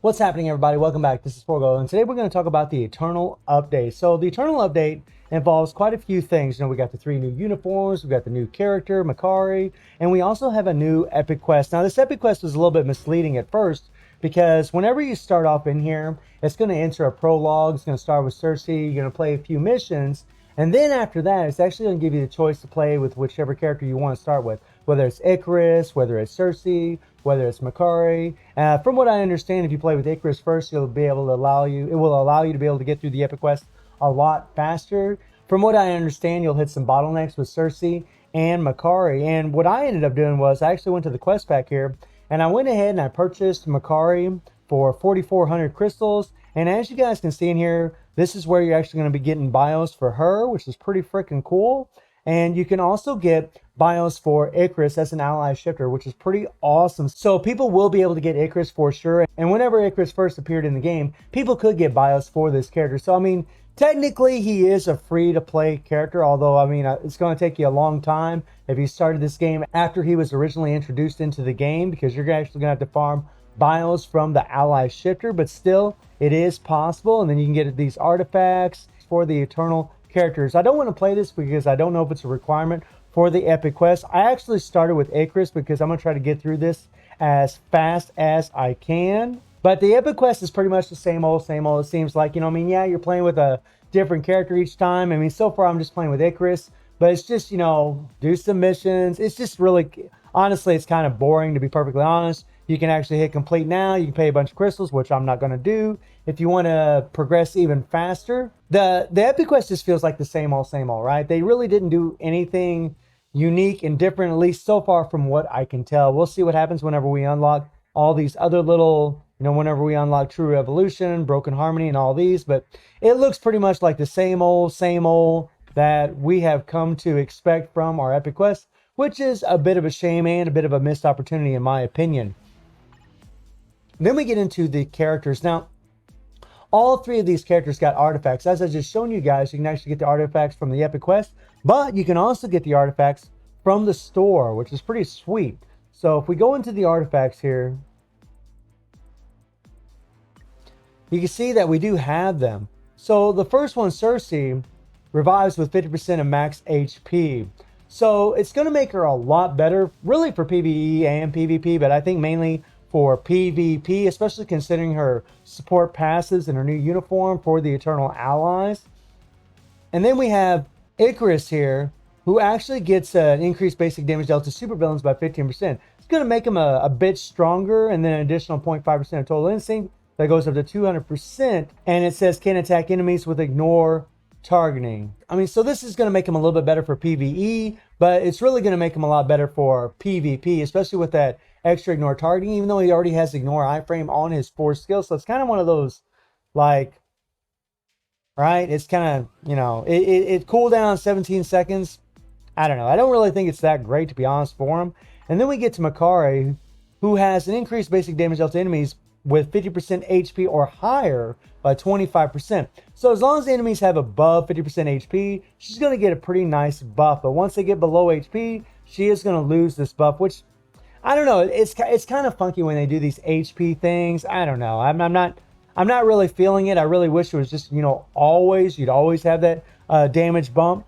What's happening, everybody? Welcome back. This is Forgo, and today we're going to talk about the Eternal Update. So the Eternal Update involves quite a few things. We got the 3 new uniforms, we got the new character, Makkari, and we also have a new epic quest. Now, this epic quest was a little bit misleading at first because whenever you start off in here, it's going to enter a prologue. It's going to start with Sersi. You're going to play a few missions, and then after that, it's actually going to give you the choice to play with whichever character you want to start with, whether it's Ikaris, whether it's Sersi, whether it's Makkari. From what I understand, if you play with Ikaris first, it will allow you to be able to get through the epic quest a lot faster. From what I understand, you'll hit some bottlenecks with Sersi and Makkari. And what I ended up doing was I actually went to the quest pack here, and I went ahead and I purchased Makkari for 4,400 crystals. And as you guys can see in here, this is where you're actually going to be getting bios for her, which is pretty freaking cool. And you can also get bios for Ikaris as an ally shifter, which is pretty awesome. So people will be able to get Ikaris for sure. And whenever Ikaris first appeared in the game, people could get bios for this character. So, I mean, technically he is a free-to-play character, although, I mean, it's going to take you a long time if you started this game after he was originally introduced into the game, because you're actually going to have to farm bios from the ally shifter. But still, it is possible. And then you can get these artifacts for the Eternal characters. I don't want to play this because I don't know if it's a requirement for the epic quest. I actually started with Ikaris because I'm going to try to get through this as fast as I can. But the epic quest is pretty much the same old, it seems like. I mean, yeah, you're playing with a different character each time. I mean, so far I'm just playing with Ikaris, but it's just, do some missions. It's just really, honestly, it's kind of boring, to be perfectly honest. You can actually hit complete now. You can pay a bunch of crystals, which I'm not going to do. If you want to progress even faster, the epic quest just feels like the same old, right? They really didn't do anything unique and different, at least so far from what I can tell. We'll see what happens whenever we unlock all these other little, whenever we unlock True Revolution, Broken Harmony, and all these. But it looks pretty much like the same old that we have come to expect from our epic quest, which is a bit of a shame and a bit of a missed opportunity, in my opinion. Then we get into the characters. Now, all 3 of these characters got artifacts. As I just shown you guys, you can actually get the artifacts from the epic quest, but you can also get the artifacts from the store, which is pretty sweet. So if we go into the artifacts here, you can see that we do have them. So the first one, Sersi, revives with 50% of max HP. So it's going to make her a lot better, really, for PvE and PvP, but I think mainly for PvP, especially considering her support passes and her new uniform for the Eternal Allies. And then we have Ikaris here, who actually gets an increased basic damage dealt to supervillains by 15%. It's going to make him a bit stronger, and then an additional 0.5% of total instinct that goes up to 200%. And it says can attack enemies with ignore targeting. I mean, so this is going to make him a little bit better for PvE, but it's really going to make him a lot better for PvP, especially with that extra ignore targeting, even though he already has ignore iframe on his 4 skills. So it's kind of one of those, like, right? It's kind of, it cooldown 17 seconds. I don't know. I don't really think it's that great, to be honest, for him. And then we get to Makkari, who has an increased basic damage dealt to enemies with 50% HP or higher by 25%. So as long as the enemies have above 50% HP, she's going to get a pretty nice buff. But once they get below HP, she is going to lose this buff, which, I don't know. It's kind of funky when they do these HP things. I don't know. I'm not really feeling it. I really wish it was just, you'd always have that damage bump.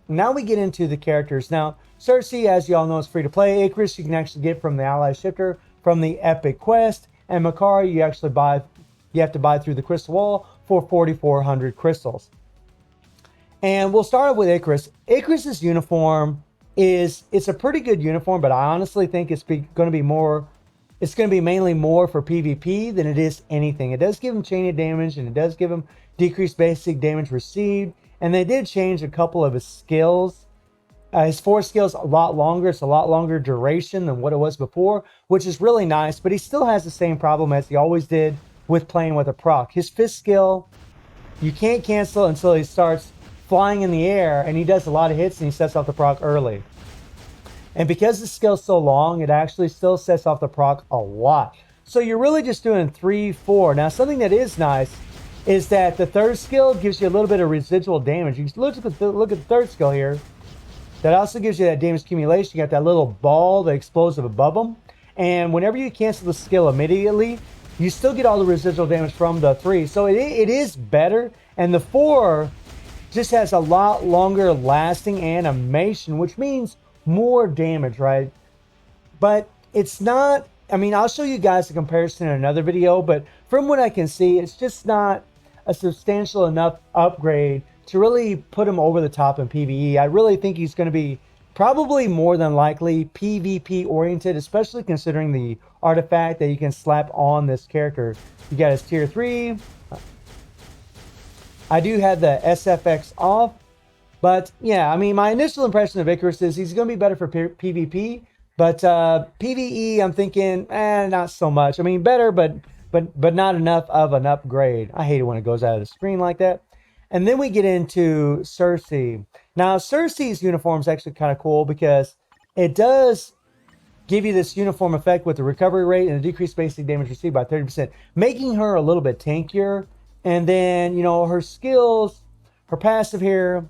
Now we get into the characters. Now, Sersi, as you all know, is free to play. Ikaris, you can actually get from the ally shifter from the epic quest. And Makkari, you have to buy through the crystal wall for 4,400 crystals. And we'll start with Ikaris. Ikaris's uniform it's a pretty good uniform, but I honestly think it's going to be mainly more for PvP than it is anything. It does give him chain of damage, and it does give him decreased basic damage received. And they did change a couple of his skills. His 4 skills a lot longer. It's a lot longer duration than what it was before, which is really nice. But he still has the same problem as he always did with playing with a proc. His 5th skill, you can't cancel until he starts flying in the air, and he does a lot of hits, and he sets off the proc early. And because the skill's so long, it actually still sets off the proc a lot. So you're really just doing 3, 4. Now, something that is nice is that the 3rd skill gives you a little bit of residual damage. You look at the 3rd skill here. That also gives you that damage accumulation. You got that little ball, the explosive above them. And whenever you cancel the skill immediately, you still get all the residual damage from the 3. So it is better. And the 4 just has a lot longer lasting animation, which means more damage, right? But it's not, I mean, I'll show you guys the comparison in another video, but from what I can see, it's just not a substantial enough upgrade to really put him over the top in PvE. I really think he's going to be probably more than likely PvP oriented, especially considering the artifact that you can slap on this character. You got his tier 3. I do have the SFX off, but yeah, I mean, my initial impression of Ikaris is he's going to be better for PvP, but PvE, I'm thinking, not so much. I mean, better, but not enough of an upgrade. I hate it when it goes out of the screen like that. And then we get into Sersi. Now, Sersi's uniform is actually kind of cool because it does give you this uniform effect with the recovery rate and the decreased basic damage received by 30%, making her a little bit tankier. And then, you know, her skills, her passive here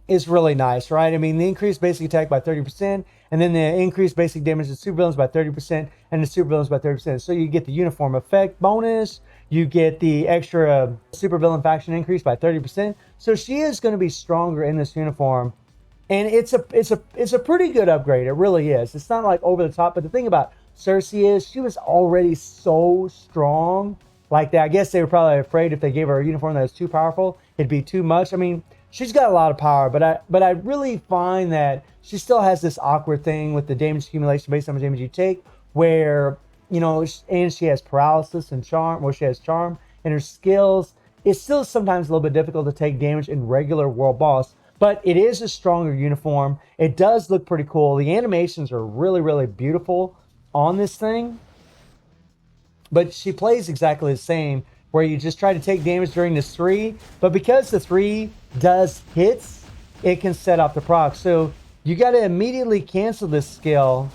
is really nice, right? I mean, the increased basic attack by 30%, and then the increased basic damage to supervillains by 30%, and the supervillains by 30%. So you get the uniform effect bonus, you get the extra supervillain faction increase by 30%. So she is going to be stronger in this uniform. And it's a pretty good upgrade. It really is. It's not like over the top, but the thing about Sersi is she was already so strong like that. I guess they were probably afraid if they gave her a uniform that was too powerful, it'd be too much. I mean, she's got a lot of power, but I really find that she still has this awkward thing with the damage accumulation based on how much damage you take, where, you know, and she has paralysis and charm, or she has charm, and her skills. It's still sometimes a little bit difficult to take damage in regular world boss, but it is a stronger uniform. It does look pretty cool. The animations are really, really beautiful on this thing. But she plays exactly the same, where you just try to take damage during this 3. But because the 3 does hits, it can set off the proc. So you got to immediately cancel this skill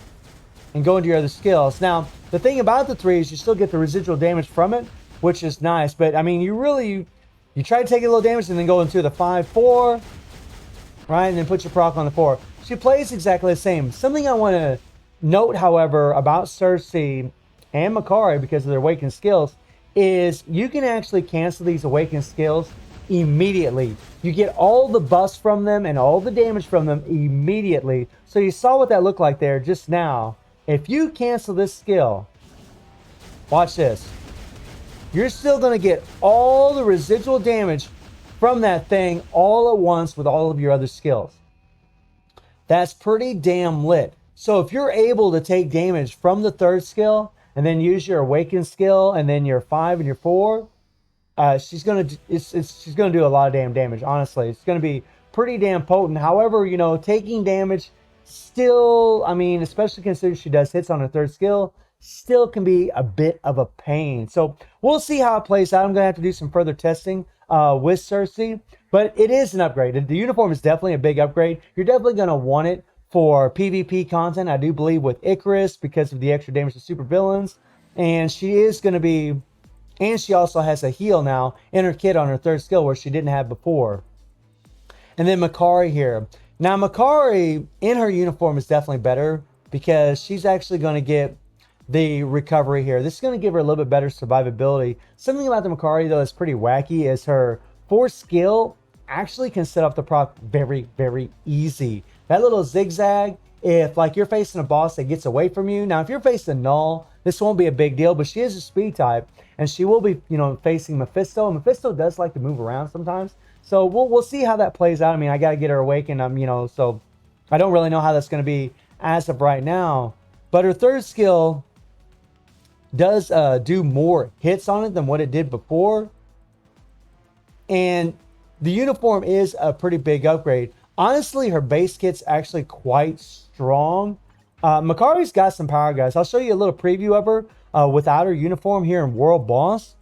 and go into your other skills. Now, the thing about the 3 is you still get the residual damage from it, which is nice. But, I mean, you try to take a little damage and then go into the 5-4, right? And then put your proc on the 4. She plays exactly the same. Something I want to note, however, about Sersi and Makkari, because of their awakened skills, is you can actually cancel these awakened skills immediately. You get all the buffs from them and all the damage from them immediately. So you saw what that looked like there just now. If you cancel this skill, watch this. You're still going to get all the residual damage from that thing all at once with all of your other skills. That's pretty damn lit. So if you're able to take damage from the 3rd skill and then use your awakened skill and then your 5 and your 4, she's gonna do a lot of damn damage. Honestly, it's gonna be pretty damn potent. However, you know, taking damage still, I mean, especially considering she does hits on her 3rd skill, still can be a bit of a pain. So we'll see how it plays out. I'm gonna have to do some further testing with Sersi, but it is an upgrade. The uniform is definitely a big upgrade. You're definitely gonna want it for PvP content, I do believe, with Ikaris, because of the extra damage to super villains. And she is going to be, and she also has a heal now in her kit on her 3rd skill, where she didn't have before. And then Makkari here. Now, Makkari in her uniform is definitely better, because she's actually going to get the recovery here. This is going to give her a little bit better survivability. Something about the Makkari, though, that's pretty wacky is her 4th skill actually can set off the proc very, very easy. That little zigzag, if like you're facing a boss that gets away from you. Now, if you're facing Null, this won't be a big deal, but she is a speed type, and she will be, you know, facing Mephisto. And Mephisto does like to move around sometimes. So we'll see how that plays out. I mean, I got to get her awakened, you know, so I don't really know how that's going to be as of right now. But her 3rd skill does do more hits on it than what it did before. And the uniform is a pretty big upgrade. Honestly, her base kit's actually quite strong. Makkari's got some power, guys. I'll show you a little preview of her without her uniform here in World Boss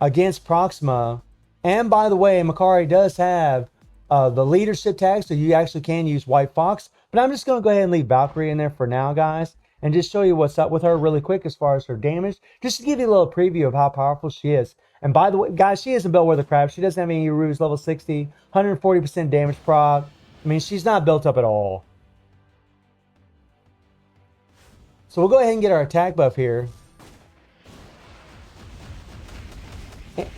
against Proxima. And by the way, Makkari does have the leadership tag, so you actually can use White Fox. But I'm just going to go ahead and leave Valkyrie in there for now, guys, and just show you what's up with her really quick as far as her damage, just to give you a little preview of how powerful she is. And by the way, guys, she is a Bellwether Crab. She doesn't have any Ruse, level 60, 140% damage proc. I mean, she's not built up at all. So we'll go ahead and get our attack buff here.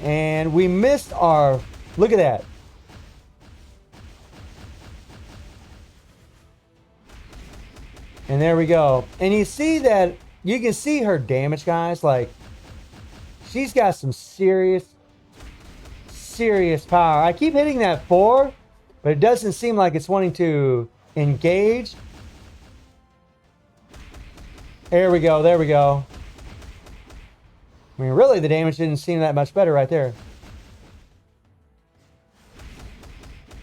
And we missed our... Look at that. And there we go. And you see that... You can see her damage, guys. Like, she's got some serious power. I keep hitting that 4, but it doesn't seem like it's wanting to engage. There we go. There we go. I mean, really, the damage didn't seem that much better right there.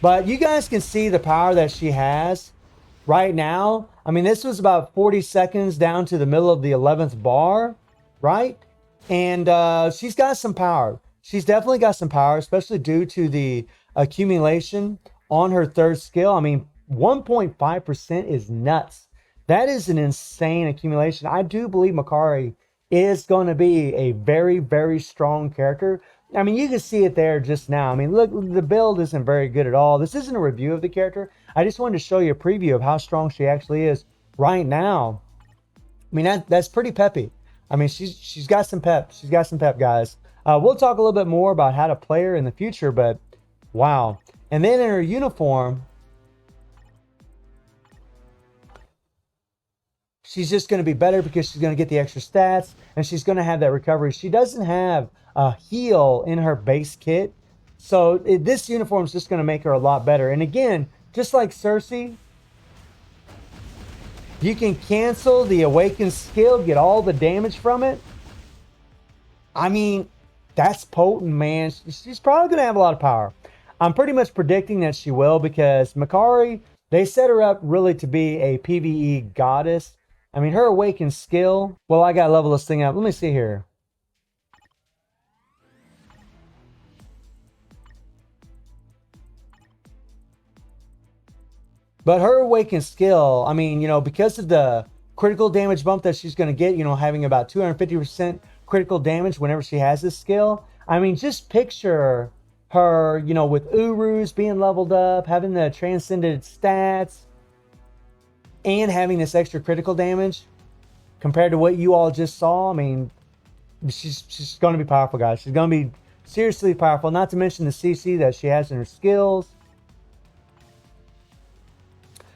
But you guys can see the power that she has right now. I mean, this was about 40 seconds down to the middle of the 11th bar, right? And she's got some power. She's definitely got some power, especially due to the accumulation on her 3rd skill. I mean, 1.5% is nuts. That is an insane accumulation. I do believe Makkari is going to be a very, very strong character. I mean, you can see it there just now. I mean, look, the build isn't very good at all. This isn't a review of the character. I just wanted to show you a preview of how strong she actually is right now. I mean, that's pretty peppy. I mean, she's got some pep. She's got some pep, guys. We'll talk a little bit more about how to play her in the future, but wow. And then in her uniform, she's just going to be better because she's going to get the extra stats and she's going to have that recovery. She doesn't have a heal in her base kit. So this uniform is just going to make her a lot better. And again, just like Sersi, you can cancel the awakened skill, get all the damage from it. I mean, that's potent, man. She's probably going to have a lot of power. I'm pretty much predicting that she will because Makkari, they set her up really to be a PvE goddess. I mean, her awakened skill. Well, I got to level this thing up. Let me see here. But her awakened skill, I mean, you know, because of the critical damage bump that she's going to get, you know, having about 250% critical damage whenever she has this skill. I mean, just picture her, you know, with Urus being leveled up, having the transcended stats, and having this extra critical damage compared to what you all just saw. I mean, she's going to be powerful, guys. She's going to be seriously powerful, not to mention the CC that she has in her skills.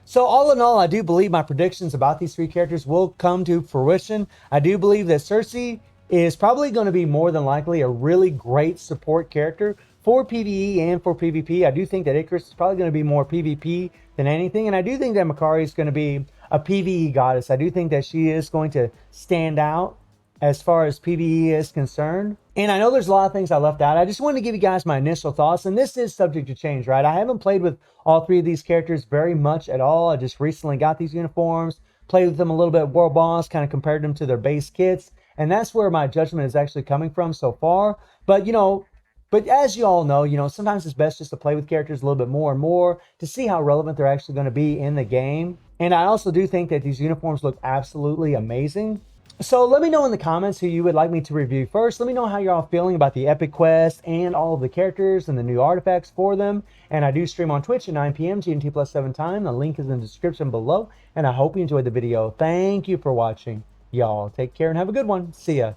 So all in all, I do believe my predictions about these 3 characters will come to fruition. I do believe that Sersi is probably going to be more than likely a really great support character for PvE and for PvP. I do think that Ikaris is probably going to be more PvP than anything. And I do think that Makkari is going to be a PvE goddess. I do think that she is going to stand out as far as PvE is concerned. And I know there's a lot of things I left out. I just wanted to give you guys my initial thoughts. And this is subject to change, right? I haven't played with all 3 of these characters very much at all. I just recently got these uniforms, played with them a little bit at World Boss, kind of compared them to their base kits. And that's where my judgment is actually coming from so far. But, you know, but as you all know, you know, sometimes it's best just to play with characters a little bit more and more to see how relevant they're actually going to be in the game. And I also do think that these uniforms look absolutely amazing. So let me know in the comments who you would like me to review first. Let me know how you're all feeling about the Epic Quest and all of the characters and the new artifacts for them. And I do stream on Twitch at 9 p.m. GMT plus 7 time. The link is in the description below. And I hope you enjoyed the video. Thank you for watching. Y'all take care and have a good one. See ya.